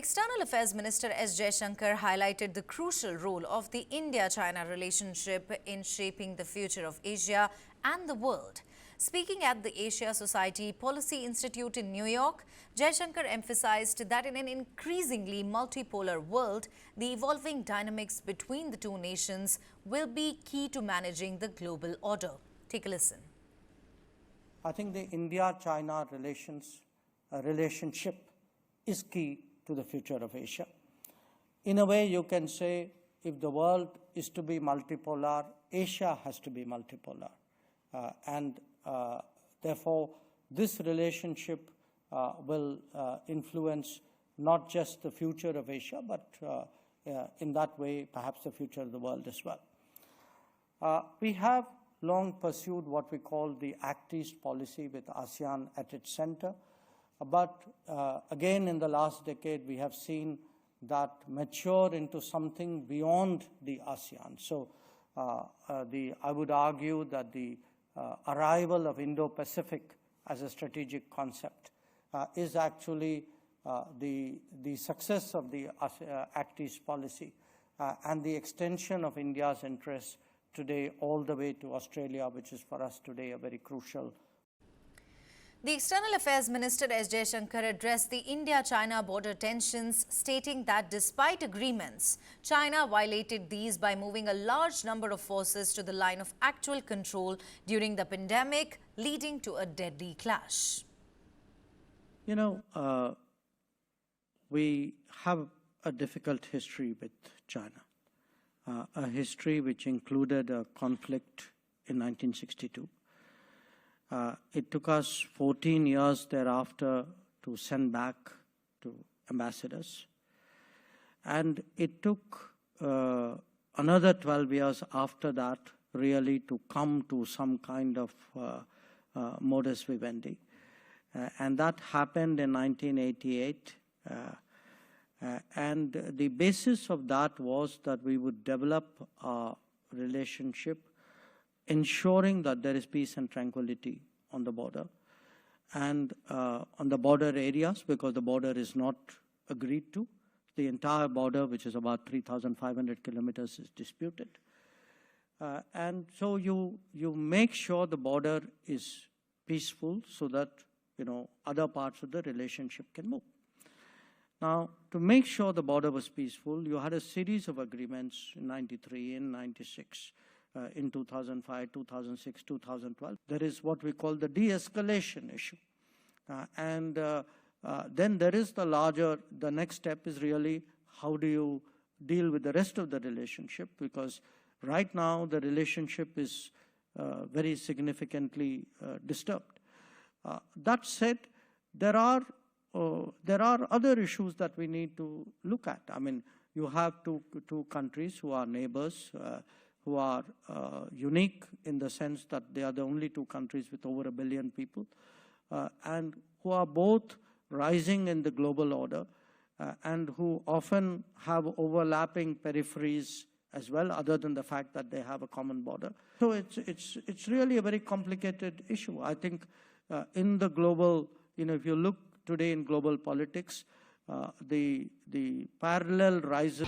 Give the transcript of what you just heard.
External Affairs Minister S. Jaishankar highlighted the crucial role of the India-China relationship in shaping the future of Asia and the world. Speaking at the Asia Society Policy Institute in New York, Jaishankar emphasized that in an increasingly multipolar world, the evolving dynamics between the two nations will be key to managing the global order. Take a listen. I think the India-China relationship is key to the future of Asia. In a way, you can say if the world is to be multipolar, Asia has to be multipolar. Therefore, this relationship will influence not just the future of Asia, but in that way, perhaps the future of the world as well. We have long pursued what we call the Act East policy with ASEAN at its center. But again, in the last decade, we have seen that mature into something beyond the ASEAN. So I would argue that the arrival of Indo-Pacific as a strategic concept is actually the success of the Act East policy and the extension of India's interests today all the way to Australia, which is for us today a very crucial. The External Affairs Minister S. Jaishankar addressed the India-China border tensions, stating that despite agreements, China violated these by moving a large number of forces to the line of actual control during the pandemic, leading to a deadly clash. You know, we have a difficult history with China, a history which included a conflict in 1962. It took us 14 years thereafter to send back to ambassadors. And it took another 12 years after that really to come to some kind of modus vivendi. And that happened in 1988. And the basis of that was that we would develop a relationship ensuring that there is peace and tranquility on the border and on the border areas, because the border is not agreed to. The entire border, which is about 3,500 kilometers, is disputed. And so you make sure the border is peaceful so that, you know, other parts of the relationship can move. Now, to make sure the border was peaceful, you had a series of agreements in 93, in 96, in 2005, 2006, 2012. There is what we call the de-escalation issue. Then there is the next step is really how do you deal with the rest of the relationship, because right now the relationship is very significantly disturbed. That said, there are other issues that we need to look at. I mean, you have two countries who are neighbors, who are unique in the sense that they are the only two countries with over 1 billion people, and who are both rising in the global order, and who often have overlapping peripheries as well, other than the fact that they have a common border. So it's really a very complicated issue. I think in the global, you know, if you look today in global politics, the parallel rises.